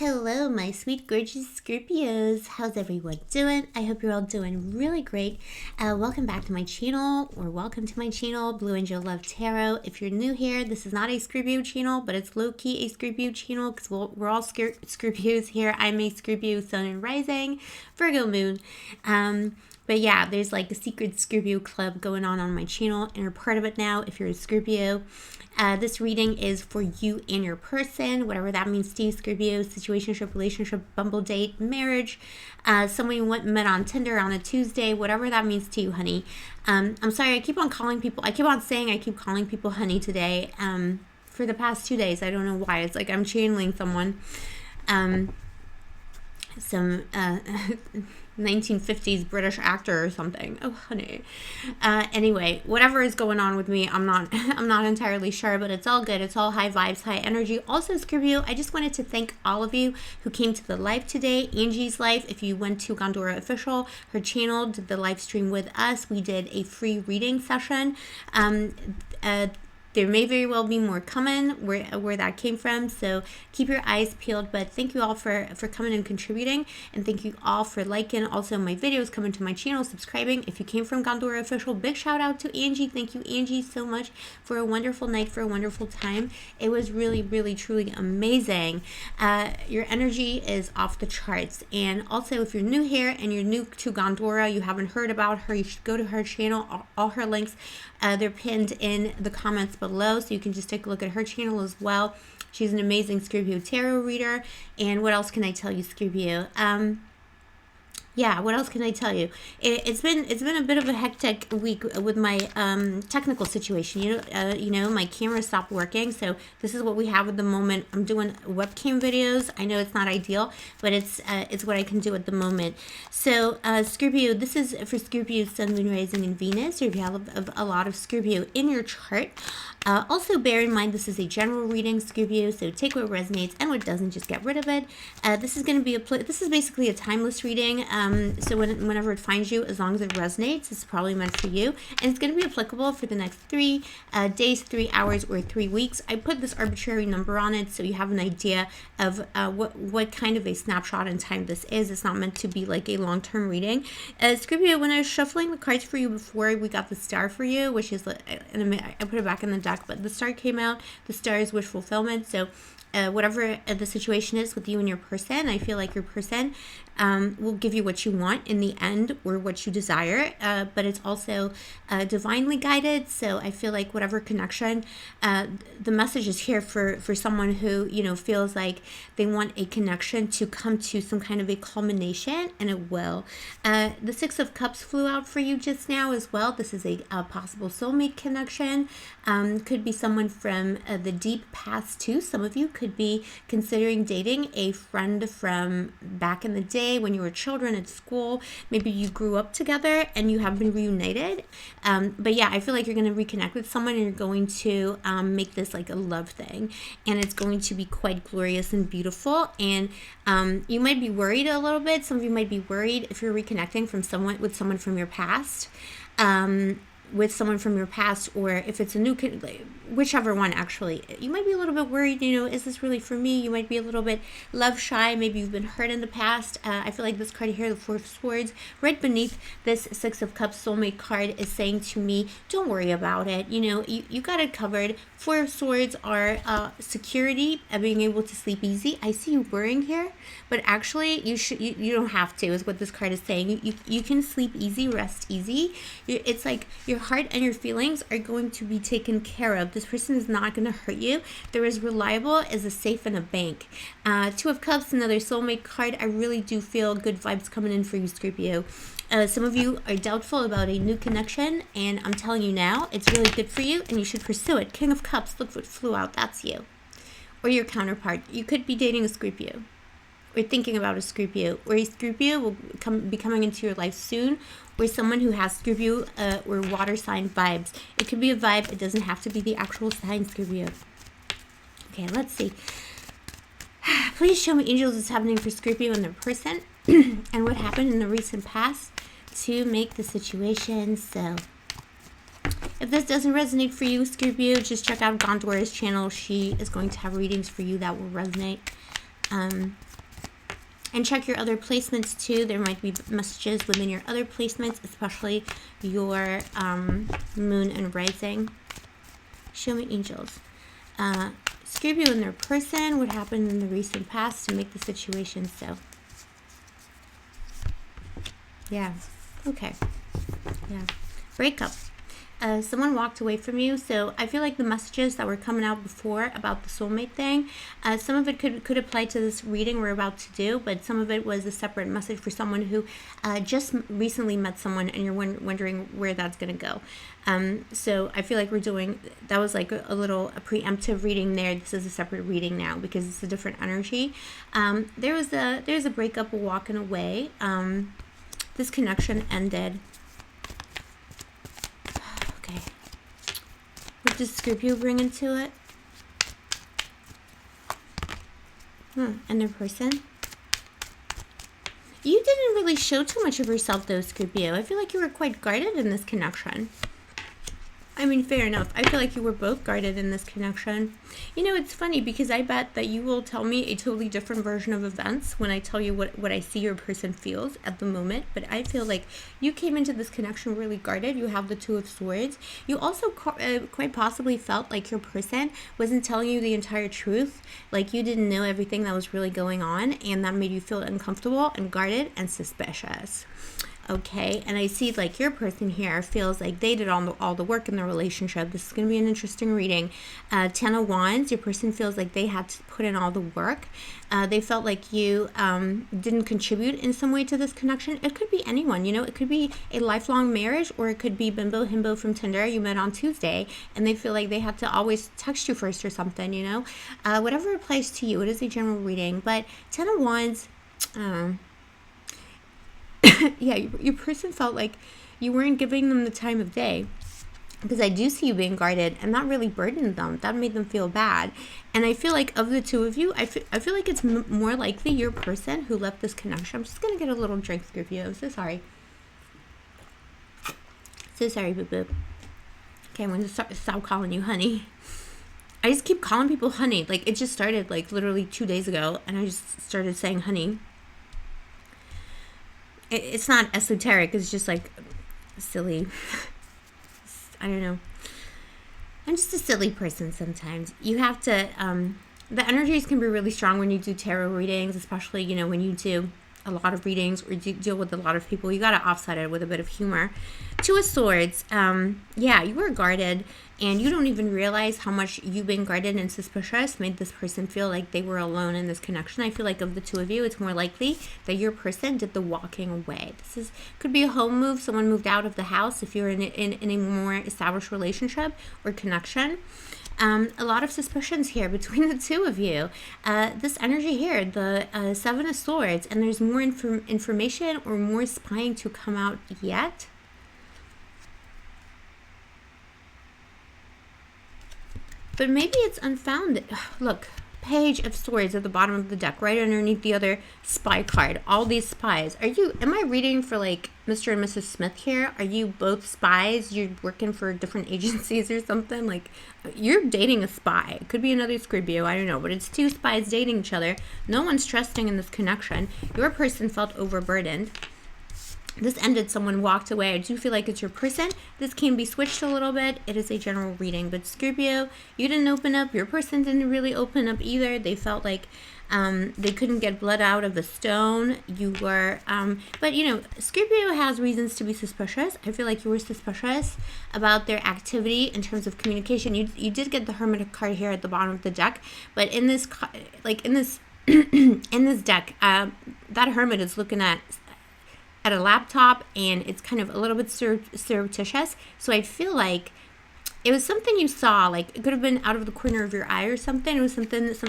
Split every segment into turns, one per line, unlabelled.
Hello, my sweet, gorgeous Scorpios. How's everyone doing? I hope you're all doing really great. Welcome back to my channel, or welcome to my channel, Blue Angel Love Tarot. If you're new here, this is not a Scorpio channel, but it's low-key a Scorpio channel because we're all Scorpios here. I'm a Scorpio Sun and Rising, Virgo Moon. But yeah, there's like a secret Scorpio club going on my channel, and you're part of it now if you're a Scorpio. This reading is for you and your person, whatever that means to you, Scorpio, situationship, relationship, bumble date, marriage, someone you met on Tinder on a Tuesday, whatever that means to you, honey. I'm sorry, I keep on calling people honey today, for the past 2 days. I don't know why. It's like I'm channeling someone. Some 1950s British actor or something. Oh, honey. Anyway, whatever is going on with me, I'm not entirely sure, but it's all good. It's all high vibes, high energy. Also, Scorpio, I just wanted to thank all of you who came to the live today. Angie's live, if you went to Gondora Official, her channel, did the live stream with us. We did a free reading session. There may very well be more coming where that came from, so keep your eyes peeled. But thank you all for coming and contributing, and thank you all for liking also my videos, coming to my channel, subscribing. If you came from Gondora Official, big shout out to Angie. Thank you, Angie, so much for a wonderful night, for a wonderful time. It was really, really, truly amazing. Your energy is off the charts. And also, if you're new here and you're new to Gondora, you haven't heard about her, you should go to her channel. All her links, they're pinned in the comments below, so you can just take a look at her channel as well. She's an amazing Scorpio tarot reader. And what else can I tell you, Scorpio? Yeah, what else can I tell you? It's been a bit of a hectic week with my technical situation. You know, my camera stopped working, so this is what we have at the moment. I'm doing webcam videos. I know it's not ideal, but it's what I can do at the moment. So Scorpio, this is for Scorpio Sun, Moon, Rising, and Venus. Or if you have a lot of Scorpio in your chart. Also, bear in mind this is a general reading, Scorpio, so take what resonates and what doesn't, just get rid of it. This is going to be this is basically a timeless reading. So whenever it finds you, as long as it resonates, it's probably meant for you, and it's going to be applicable for the next 3 days, 3 hours, or 3 weeks. I put this arbitrary number on it so you have an idea of what kind of a snapshot in time this is. It's not meant to be like a long-term reading. Scorpio, when I was shuffling the cards for you before, we got the star for you, which is, I put it back in the deck, but the star came out. The star is wish fulfillment. So whatever the situation is with you and your person, I feel like your person will give you what you want in the end, or what you desire, but it's also divinely guided. So I feel like whatever connection, the message is here for someone who, you know, feels like they want a connection to come to some kind of a culmination, and it will. The Six of Cups flew out for you just now as well. This is a possible soulmate connection. Could be someone from the deep past too. Some of you could be considering dating a friend from back in the day when you were children at school. Maybe you grew up together and you have been reunited. But yeah, I feel like you're going to reconnect with someone, and you're going to make this like a love thing, and it's going to be quite glorious and beautiful. And you might be worried a little bit. Some of you might be worried if you're reconnecting with someone from your past. Or if it's a new whichever one, actually, you might be a little bit worried, you know, is this really for me? You might be a little bit love shy. Maybe you've been hurt in the past. I feel like this card here, the Four of Swords, right beneath this Six of Cups soulmate card, is saying to me, don't worry about it. You know, you got it covered. Four of Swords are security, being able to sleep easy. I see you worrying here, but actually you don't have to, is what this card is saying. You can sleep easy, rest easy. It's like your heart and your feelings are going to be taken care of. This person is not going to hurt you. They're as reliable as a safe in a bank. Two of Cups, another soulmate card. I really do feel good vibes coming in for you, Scorpio. Some of you are doubtful about a new connection, and I'm telling you now, it's really good for you, and you should pursue it. King of Cups, look what flew out. That's you. Or your counterpart. You could be dating a Scorpio, or thinking about a Scorpio, or a Scorpio will be coming into your life soon, or someone who has Scorpio or water sign vibes. It could be a vibe. It doesn't have to be the actual sign, Scorpio. Okay, let's see. Please show me, angels, what's happening for Scorpio and their person and what happened in the recent past to make the situation so. If this doesn't resonate for you, Scorpio, just check out Gondora's channel. She is going to have readings for you that will resonate. And check your other placements too. There might be messages within your other placements, especially your moon and rising. Show me angels. Scorpio and their person, what happened in the recent past to make the situation so. Yeah. Okay. Yeah. Breakup. Someone walked away from you, so I feel like the messages that were coming out before about the soulmate thing, some of it could apply to this reading we're about to do, but some of it was a separate message for someone who just recently met someone and you're wondering where that's going to go. So I feel like that was like a preemptive reading there. This is a separate reading now because it's a different energy. There's a breakup, a walking away. This connection ended. What does Scorpio bring into it? And their person? You didn't really show too much of yourself though, Scorpio. I feel like you were quite guarded in this connection. I mean, fair enough. I feel like you were both guarded in this connection. You know, it's funny because I bet that you will tell me a totally different version of events when I tell you what I see your person feels at the moment. But I feel like you came into this connection really guarded. You have the Two of Swords. You also quite possibly felt like your person wasn't telling you the entire truth. Like you didn't know everything that was really going on. And that made you feel uncomfortable and guarded and suspicious. Okay, and I see like your person here feels like they did all the work in the relationship. This is going to be an interesting reading. 10 of Wands, your person feels like they had to put in all the work. They felt like you didn't contribute in some way to this connection. It could be anyone, you know. It could be a lifelong marriage, or it could be Bimbo Himbo from Tinder. You met on Tuesday, and they feel like they had to always text you first or something, you know. Whatever applies to you. It is a general reading, but 10 of Wands... yeah, your person felt like you weren't giving them the time of day, because I do see you being guarded, and that really burdened them. That made them feel bad. And I feel like of the two of you, I feel like it's more likely your person who left this connection. I'm just going to get a little drink, Scorpio. I'm so sorry. So sorry, boo-boo. Okay, I'm going to stop calling you honey. I just keep calling people honey. Like, it just started, like, literally 2 days ago, and I just started saying honey. It's not esoteric. It's just like silly. I don't know. I'm just a silly person sometimes. You have to, the energies can be really strong when you do tarot readings, especially, you know, when you do a lot of readings or deal with a lot of people. You got to offset it with a bit of humor. Two of Swords. Yeah, you were guarded, and you don't even realize how much you being guarded and suspicious made this person feel like they were alone in this connection. I feel like of the two of you, it's more likely that your person did the walking away. This could be a home move. Someone moved out of the house if you're in a more established relationship or connection. A lot of suspicions here between the two of you. This energy here, the Seven of Swords, and there's more information or more spying to come out yet. But maybe it's unfounded. Look, Page of Swords at the bottom of the deck, right underneath the other spy card. All these spies. Am I reading for like Mr. and Mrs. Smith here? Are you both spies? You're working for different agencies or something? Like, you're dating a spy. It could be another Scorpio, I don't know. But it's two spies dating each other. No one's trusting in this connection. Your person felt overburdened. This ended, someone walked away. I do feel like it's your person. This can be switched a little bit. It is a general reading. But Scorpio, you didn't open up. Your person didn't really open up either. They felt like they couldn't get blood out of a stone. You were, but you know, Scorpio has reasons to be suspicious. I feel like you were suspicious about their activity in terms of communication. You did get the Hermit card here at the bottom of the deck. But in this, in this deck, that Hermit is looking at a laptop, and it's kind of a little bit surreptitious. So I feel like it was something you saw, like it could have been out of the corner of your eye or something. It was some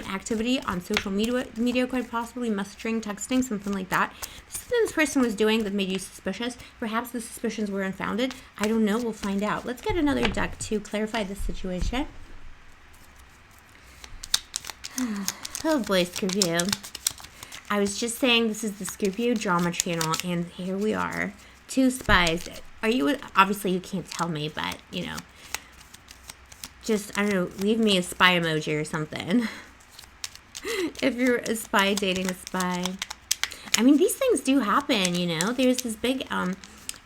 activity on social media, quite possibly messaging, texting, something like that. Something this person was doing that made you suspicious. Perhaps the suspicions were unfounded. I don't know. We'll find out. Let's get another deck to clarify this situation. Oh boy, Scorpio. I was just saying this is the Scorpio drama channel, and here we are. Two spies. Are you, obviously you can't tell me, but, you know, just, I don't know, leave me a spy emoji or something. If you're a spy dating a spy. I mean, these things do happen, you know. There's this big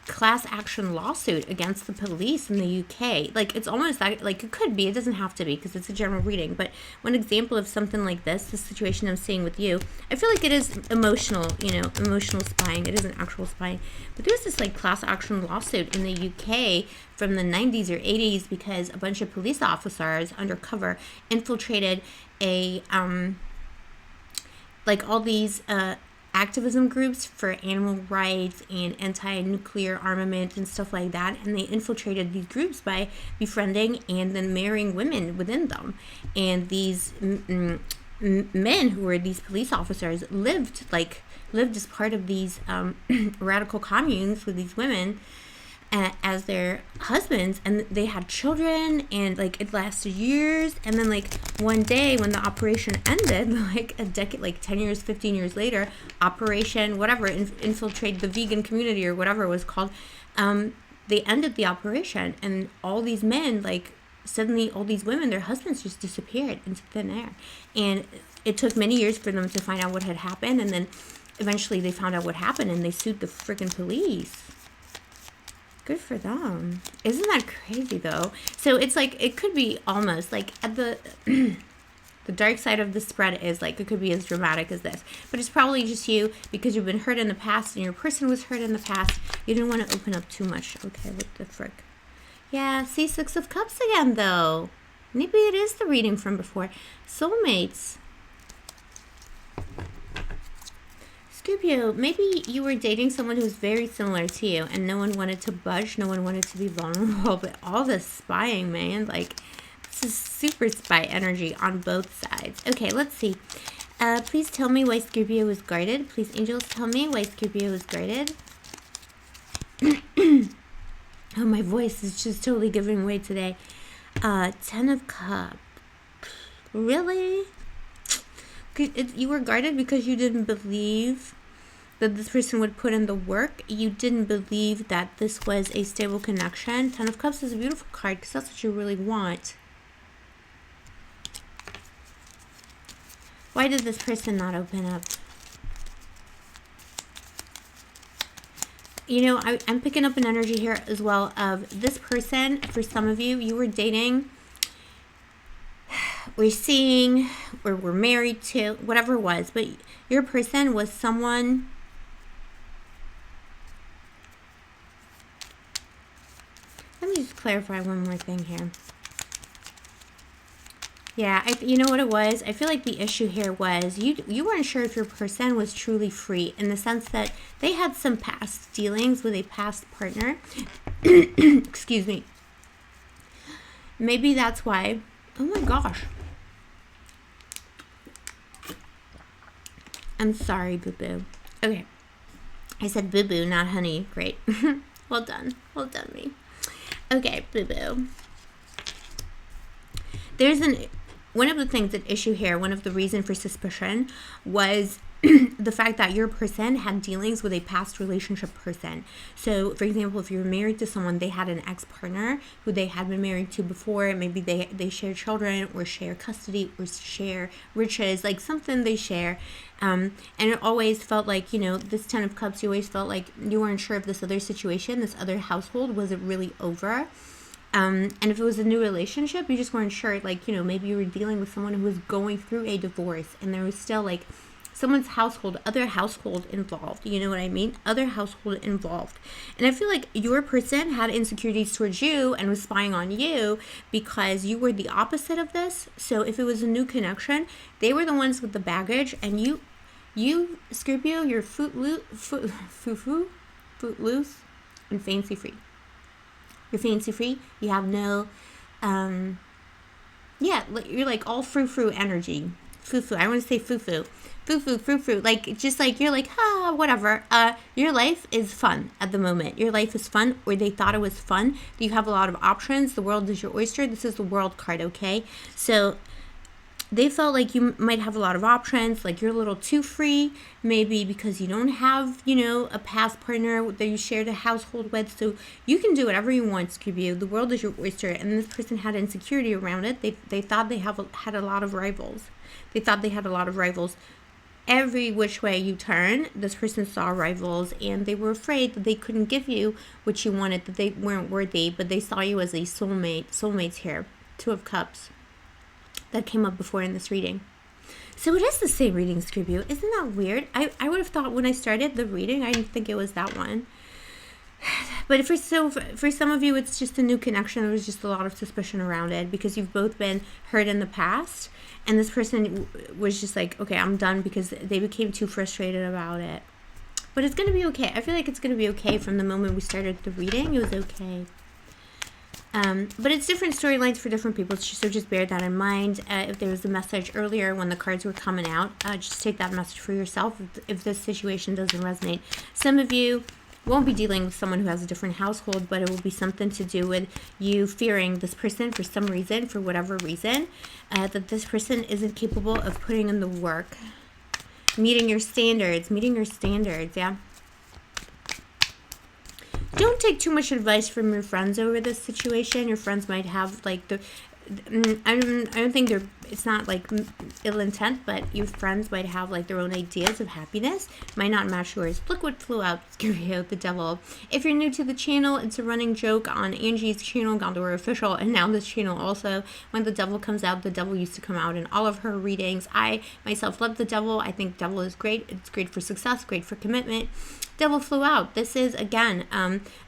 class action lawsuit against the police in the UK. Like, it's almost like it could be, it doesn't have to be because it's a general reading, but one example of something like this, the situation I'm seeing with you, I feel like it is emotional, you know, emotional spying. It isn't actual spying, but there's this like class action lawsuit in the UK from the 90s or 80s because a bunch of police officers undercover infiltrated a like all these activism groups for animal rights and anti-nuclear armament and stuff like that, and they infiltrated these groups by befriending and then marrying women within them. And these men who were these police officers lived as part of these radical communes with these women as their husbands, and they had children, and like it lasted years. And then like one day when the operation ended, like a decade, like 10 years, 15 years later, operation whatever, infiltrate the vegan community or whatever it was called, they ended the operation, and all these men, like suddenly all these women, their husbands just disappeared into thin air. And it took many years for them to find out what had happened, and then eventually they found out what happened, and they sued the freaking police. Good for them. Isn't that crazy though? So it's like, it could be almost like at the the dark side of the spread is like, it could be as dramatic as this, but it's probably just you because you've been hurt in the past and your person was hurt in the past. You didn't want to open up too much. Okay, what the frick? Yeah, see, Six of Cups again though. Maybe it is the reading from before. Soulmates. Scorpio, maybe you were dating someone who's very similar to you and no one wanted to budge, no one wanted to be vulnerable, but all this spying, man, like, this is super spy energy on both sides. Okay, let's see. Please tell me why Scorpio is guarded. Please, angels, tell me why Scorpio is guarded. Oh, my voice is just totally giving way today. 10 of Cups. Really? You were guarded because you didn't believe that this person would put in the work. You didn't believe that this was a stable connection. 10 of Cups is a beautiful card because that's what you really want. Why did this person not open up? You know, I'm picking up an energy here as well of this person. For some of you, you were dating, we're seeing, or we're married to, whatever it was, but your person was someone. Let me just clarify one more thing here. Yeah, you know what it was? I feel like the issue here was you weren't sure if your person was truly free, in the sense that they had some past dealings with a past partner. Excuse me. Maybe that's why. Oh my gosh. I'm sorry, boo-boo. Okay. I said boo-boo, not honey. Great. Well done. Well done, me. Okay, boo-boo. There's one of the things at issue here, one of the reason for suspicion was the fact that your person had dealings with a past relationship person. So, for example, if you were married to someone, they had an ex-partner who they had been married to before. Maybe they share children or share custody or share riches, like something they share. And it always felt like, you know, this 10 of Cups, you always felt like you weren't sure if this other situation, this other household, was it really over? And if it was a new relationship, you just weren't sure, like, you know, maybe you were dealing with someone who was going through a divorce and there was still like someone's household, other household involved. You know what I mean? Other household involved. And I feel like your person had insecurities towards you and was spying on you because you were the opposite of this. So if it was a new connection, they were the ones with the baggage, and you Scorpio, you're footloose and fancy free. You're fancy free. You have no, yeah, you're like all frou-frou energy. Foo-foo. I want to say foo-foo. Foo-foo, frou-frou. Like, just like, you're like, whatever. Your life is fun at the moment. Your life is fun, or they thought it was fun. You have a lot of options. The world is your oyster. This is the world card, okay? So they felt like you might have a lot of options, like you're a little too free, maybe because you don't have, you know, a past partner that you shared a household with, so you can do whatever you want, Scorpio. The world is your oyster, and this person had insecurity around it. They thought they had a lot of rivals. They thought they had a lot of rivals every which way you turn, this person saw rivals, and they were afraid that they couldn't give you what you wanted, that they weren't worthy, but they saw you as a soulmate. Soulmates here, Two of Cups, that came up before in this reading. So it is the same reading, Scorpio. Isn't that weird? I would have thought when I started the reading, I didn't think it was that one. But for some of you, it's just a new connection. There was just a lot of suspicion around it because you've both been hurt in the past. And this person was just like, okay, I'm done, because they became too frustrated about it. But it's going to be okay. I feel like it's going to be okay from the moment we started the reading. It was okay. But it's different storylines for different people, so just bear that in mind. If there was a message earlier when the cards were coming out, just take that message for yourself if this situation doesn't resonate. Some of you won't be dealing with someone who has a different household, but it will be something to do with you fearing this person for some reason, for whatever reason, that this person isn't capable of putting in the work, meeting your standards, yeah. Don't take too much advice from your friends over this situation. Your friends might have like I don't think it's not like ill intent, but your friends might have like their own ideas of happiness, might not match yours. Look what flew out, Scorpio, the Devil. If you're new to the channel, it's a running joke on Angie's channel, Gondor Official, and now this channel also. When the Devil comes out, the Devil used to come out in all of her readings. I myself love the Devil. I think Devil is great. It's great for success, great for commitment. Devil flew out. This is, again,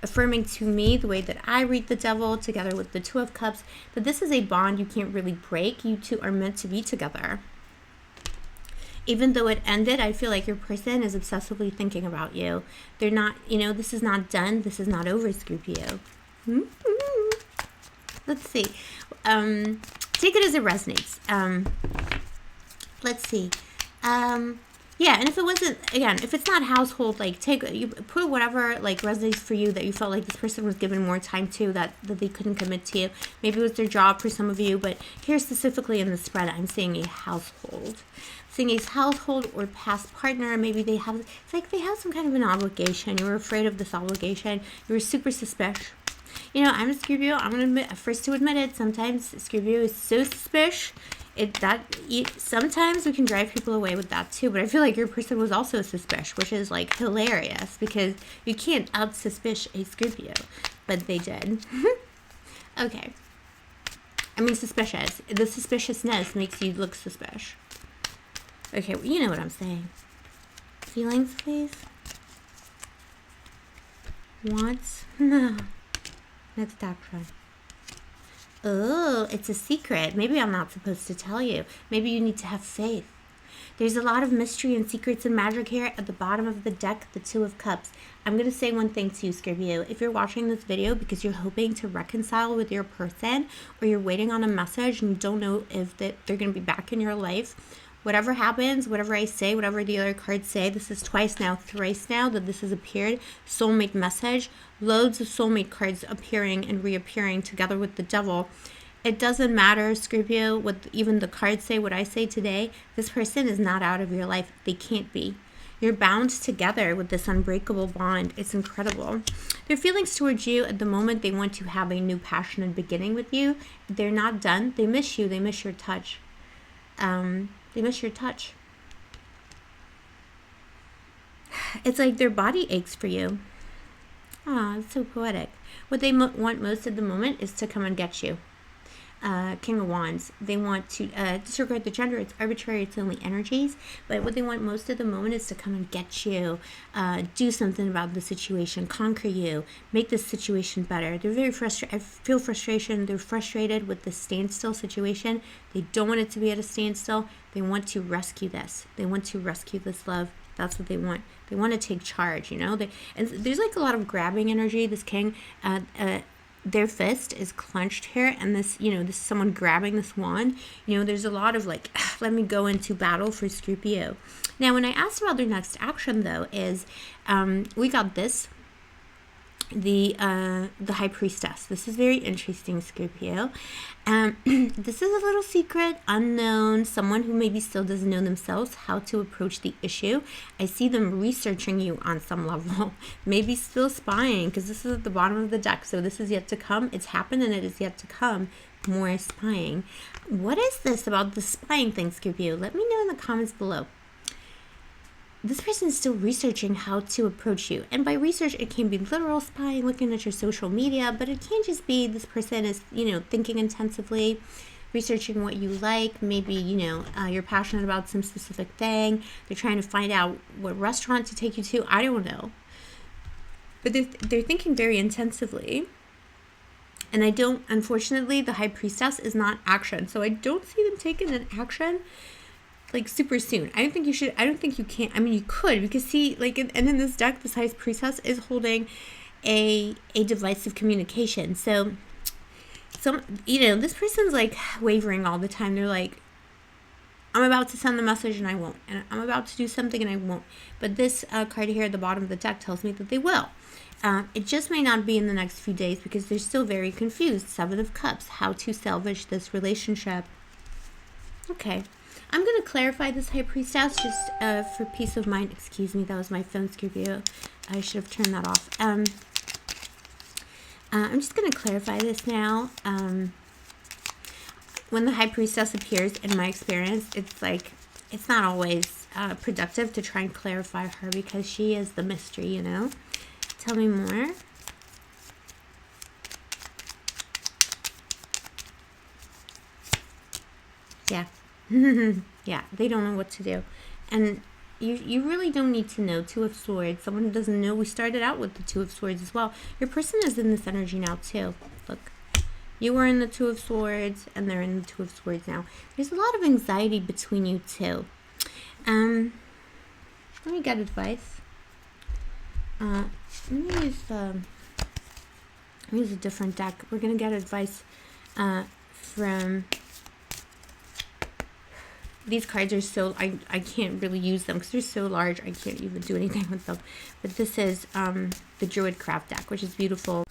affirming to me the way that I read the Devil together with the Two of Cups, that this is a bond you can't really break. You two are meant to be together. Even though it ended, I feel like your person is obsessively thinking about you. They're not, this is not done. This is not over, Scorpio. Let's see. Take it as it resonates. Let's see. Yeah, and if it wasn't, again, if it's not household, like you put whatever like resonates for you that you felt like this person was given more time to, that they couldn't commit to you. Maybe it was their job for some of you, but here specifically in the spread, I'm seeing a household. Seeing a household or past partner. Maybe they have, it's like they have some kind of an obligation. You were afraid of this obligation. You were super suspicious. I'm a Scorpio. I'm going to admit, first to admit it, sometimes Scorpio is so suspicious. Sometimes we can drive people away with that too, but I feel like your person was also suspicious, which is like hilarious because you can't out-suspicious a Scorpio, but they did. Okay. I mean, suspicious. The suspiciousness makes you look suspicious. Okay, well, you know what I'm saying. Feelings, please. Wants? Next action. Oh, it's a secret. Maybe I'm not supposed to tell you. Maybe you need to have faith. There's a lot of mystery and secrets and magic here at the bottom of the deck, the Two of Cups. I'm going to say one thing to you, Scorpio. If you're watching this video because you're hoping to reconcile with your person, or you're waiting on a message and you don't know if they're going to be back in your life, whatever happens, whatever I say, whatever the other cards say, this is twice now, thrice now that this has appeared. Soulmate message, loads of soulmate cards appearing and reappearing together with the Devil. It doesn't matter, Scorpio, what even the cards say, what I say today. This person is not out of your life. They can't be. You're bound together with this unbreakable bond. It's incredible. Their feelings towards you at the moment, they want to have a new passionate beginning with you. They're not done. They miss you. They miss your touch. They miss your touch. It's like their body aches for you. Ah, it's so poetic. What they want most at the moment is to come and get you. King of Wands. They want to disregard the gender. It's arbitrary. It's only energies. But what they want most at the moment is to come and get you. Do something about the situation. Conquer you. Make this situation better. They're very frustrated. I feel frustration. They're frustrated with the standstill situation. They don't want it to be at a standstill. They want to rescue this. They want to rescue this love. That's what they want. They want to take charge, and there's like a lot of grabbing energy. This king, their fist is clenched here, and this, this is someone grabbing this wand. There's a lot of like, let me go into battle for Scorpio. Now, when I asked about their next action, though, is we got this. The High Priestess. This is very interesting, Scorpio. This is a little secret, unknown, someone who maybe still doesn't know themselves how to approach the issue. I see them researching you on some level, maybe still spying, because this is at the bottom of the deck, so this is yet to come. It's happened and it is yet to come. More spying. What is this about the spying thing, Scorpio? Let me know in the comments below. this person is still researching how to approach you. And by research, it can be literal spying, looking at your social media, but it can't just be this person is, thinking intensively, researching what you like. Maybe, you're passionate about some specific thing. They're trying to find out what restaurant to take you to. I don't know. But they're thinking very intensively. And unfortunately, the High Priestess is not action. So I don't see them taking an action like super soon. I don't think you can. I mean, you could, because see, like, and in this deck, this High Priestess is holding a device of communication. So this person's like wavering all the time. They're like, I'm about to send the message and I won't. And I'm about to do something and I won't. But this card here at the bottom of the deck tells me that they will. It just may not be in the next few days because they're still very confused. 7 of Cups, how to salvage this relationship. Okay. I'm going to clarify this High Priestess just for peace of mind. Excuse me, that was my phone, Scorpio. I should have turned that off. I'm just going to clarify this now. When the High Priestess appears, in my experience, it's not always productive to try and clarify her because she is the mystery, Tell me more. Yeah. Yeah, they don't know what to do. And you really don't need to know. 2 of Swords. Someone who doesn't know, we started out with the 2 of Swords as well. Your person is in this energy now too. Look. You were in the 2 of Swords, and they're in the 2 of Swords now. There's a lot of anxiety between you two. Let me get advice. Let me use a different deck. We're going to get advice from... These cards are so... I can't really use them because they're so large. I can't even do anything with them. But this is the Druid Craft deck, which is beautiful.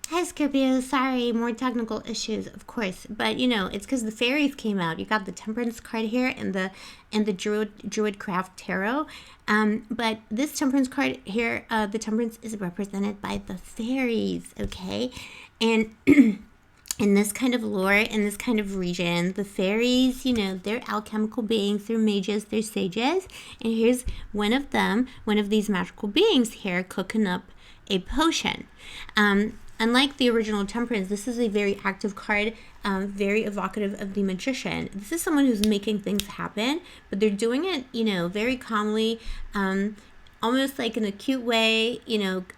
Hi, Scorpio. Sorry, more technical issues, of course. But, it's because the fairies came out. You got the Temperance card here and the Druid Craft Tarot. But this Temperance card here, the Temperance is represented by the fairies, okay? And in this kind of lore, in this kind of region, the fairies, they're alchemical beings, they're mages, they're sages. And here's one of them, one of these magical beings here, cooking up a potion. Unlike the original Temperance, this is a very active card, very evocative of the Magician. This is someone who's making things happen, but they're doing it, very calmly, almost like in a cute way,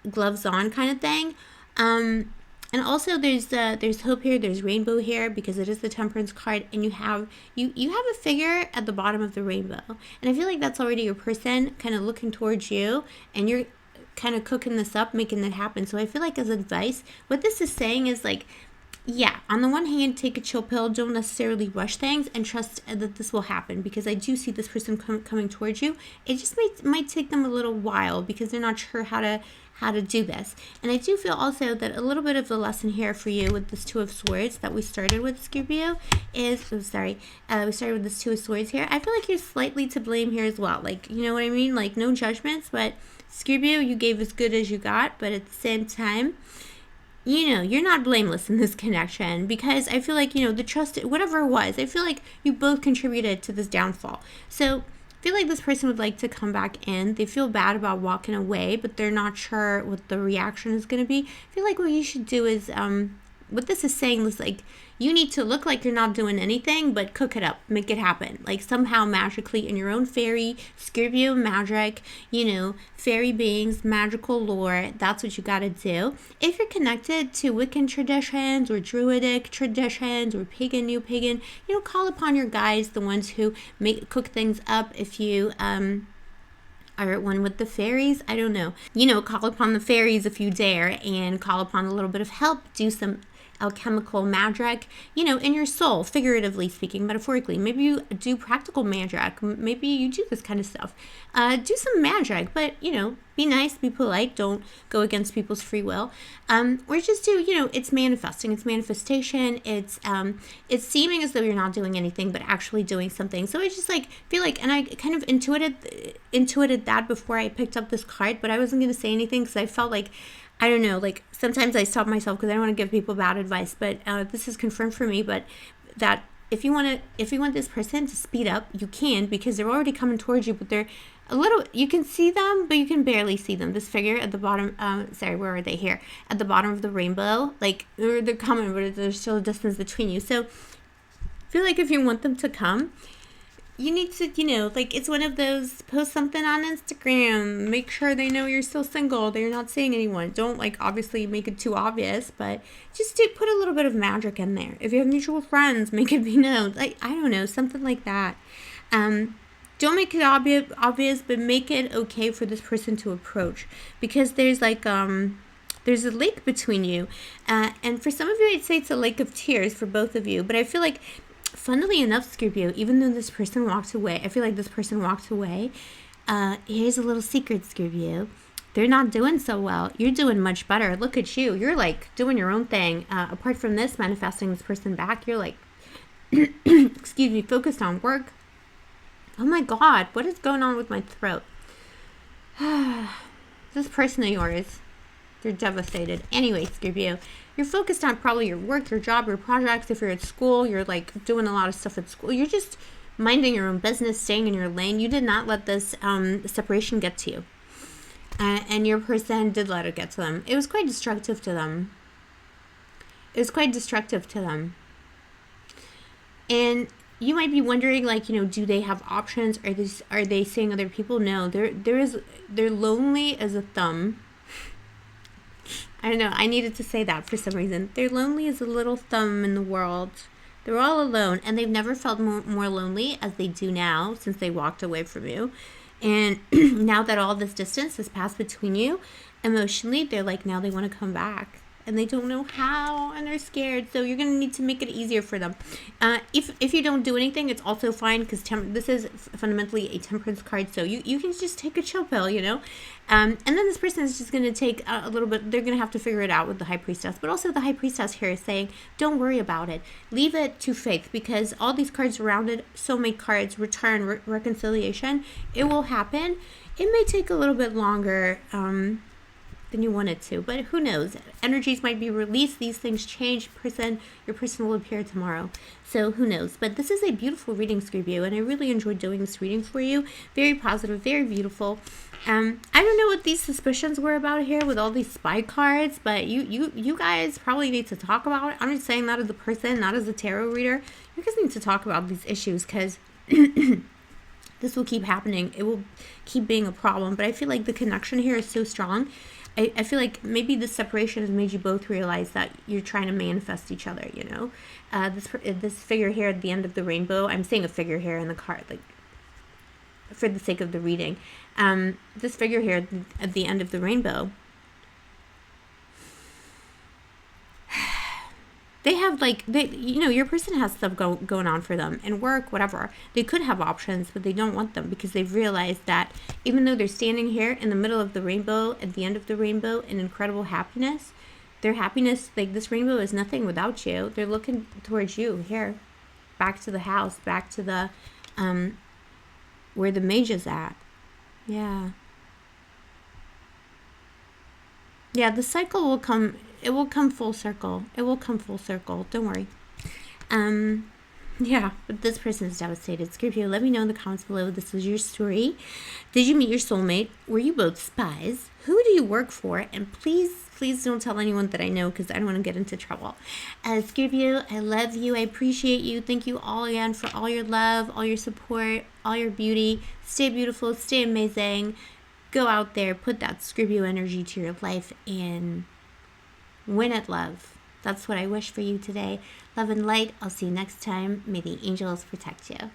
gloves on kind of thing. And also there's hope here, there's rainbow here because it is the Temperance card, and you have a figure at the bottom of the rainbow. And I feel like that's already your person kind of looking towards you, and you're kind of cooking this up, making that happen. So I feel like as advice, what this is saying is like, yeah, on the one hand, take a chill pill, don't necessarily rush things, and trust that this will happen, because I do see this person coming towards you. It just might take them a little while because they're not sure how to do this. And I do feel also that a little bit of the lesson here for you with this 2 of Swords that we started with, Scorpio, is, we started with this 2 of Swords here. I feel like you're slightly to blame here as well. Like, you know what I mean? Like, no judgments, but Scorpio, you gave as good as you got, but at the same time, you're not blameless in this connection, because I feel like, the trust, whatever it was, I feel like you both contributed to this downfall. So I feel like this person would like to come back in. They feel bad about walking away, but they're not sure what the reaction is going to be. I feel like what you should do is, what this is saying is like, you need to look like you're not doing anything, but cook it up, make it happen. Like somehow magically in your own fairy, Scorpio magic, fairy beings, magical lore, that's what you got to do. If you're connected to Wiccan traditions or Druidic traditions or pagan, new pagan, call upon your guides, the ones who cook things up. If you, are at one with the fairies, I don't know. Call upon the fairies if you dare, and call upon a little bit of help. Do some alchemical magic, in your soul, figuratively speaking, metaphorically. Maybe you do practical magic. Maybe you do this kind of stuff. Do some magic, but, be nice, be polite. Don't go against people's free will. Or just do, it's manifesting. It's manifestation. It's seeming as though you're not doing anything, but actually doing something. So I just feel like, and I kind of intuited that before I picked up this card, but I wasn't going to say anything because I felt like, I don't know, sometimes I stop myself because I don't want to give people bad advice, but this is confirmed for me, but that if you want this person to speed up, you can, because they're already coming towards you, but they're a little, you can see them, but you can barely see them. This figure at the bottom, sorry, where are they? Here at the bottom of the rainbow, like they're coming, but there's still a distance between you. So I feel like if you want them to come, you need to, like, it's one of those, post something on Instagram, make sure they know you're still single, that you're not seeing anyone. Don't, like, obviously make it too obvious, but just to put a little bit of magic in there. If you have mutual friends, make it be known. Like, I don't know, something like that. Don't make it obvious, but make it okay for this person to approach, because there's like, there's a lake between you, and for some of you, I'd say it's a lake of tears for both of you, but I feel like, funnily enough, Scorpio, even though this person walked away, I feel like this person walked away. Here's a little secret, Scorpio. They're not doing so well. You're doing much better. Look at you. You're like doing your own thing. Apart from this, manifesting this person back, you're like, excuse me, focused on work. Oh my God, what is going on with my throat? This person of yours, they're devastated. Anyway, Scorpio, you're focused on probably your work, your job, your projects. If you're at school, you're like doing a lot of stuff at school. You're just minding your own business, staying in your lane. You did not let this separation get to you. And your person did let it get to them. It was quite destructive to them. And you might be wondering, like, do they have options? Are they seeing other people? No, they're lonely as a thumb. I don't know. I needed to say that for some reason. They're lonely as a little thumb in the world. They're all alone, and they've never felt more lonely as they do now, since they walked away from you. And now that all this distance has passed between you, emotionally, they're like, now they want to come back. And they don't know how, and they're scared. So you're going to need to make it easier for them. If you don't do anything, it's also fine, because this is fundamentally a temperance card. So you can just take a chill pill, and then this person is just going to take a little bit. They're going to have to figure it out with the High Priestess. But also the High Priestess here is saying, don't worry about it. Leave it to faith, because all these cards around it, soulmate cards, return, reconciliation, it will happen. It may take a little bit longer than you want it to, but who knows? Energies might be released. These things change. Your person will appear tomorrow. So who knows? But this is a beautiful reading, Scorpio, and I really enjoyed doing this reading for you. Very positive, very beautiful. I don't know what these suspicions were about here with all these spy cards, but you guys probably need to talk about it. I'm just saying that as a person, not as a tarot reader. You guys need to talk about these issues, because this will keep happening. It will keep being a problem. But I feel like the connection here is so strong. I feel like maybe this separation has made you both realize that you're trying to manifest each other, This figure here at the end of the rainbow, I'm saying a figure here in the card, like, for the sake of the reading. This figure here at the end of the rainbow, they have, like, your person has stuff going on for them, and work, whatever. They could have options, but they don't want them, because they've realized that even though they're standing here in the middle of the rainbow, at the end of the rainbow, in incredible happiness, their happiness, like, this rainbow is nothing without you. They're looking towards you here, back to the house, back to the, where the mage is at. Yeah. Yeah, the cycle will come. It will come full circle. Don't worry. Yeah, but this person is devastated. Scorpio, let me know in the comments below. This was your story. Did you meet your soulmate? Were you both spies? Who do you work for? And please don't tell anyone that I know, because I don't want to get into trouble. Scorpio, I love you. I appreciate you. Thank you all again for all your love, all your support, all your beauty. Stay beautiful. Stay amazing. Go out there. Put that Scorpio energy to your life and win at love. That's what I wish for you today. Love and light. I'll see you next time. May the angels protect you.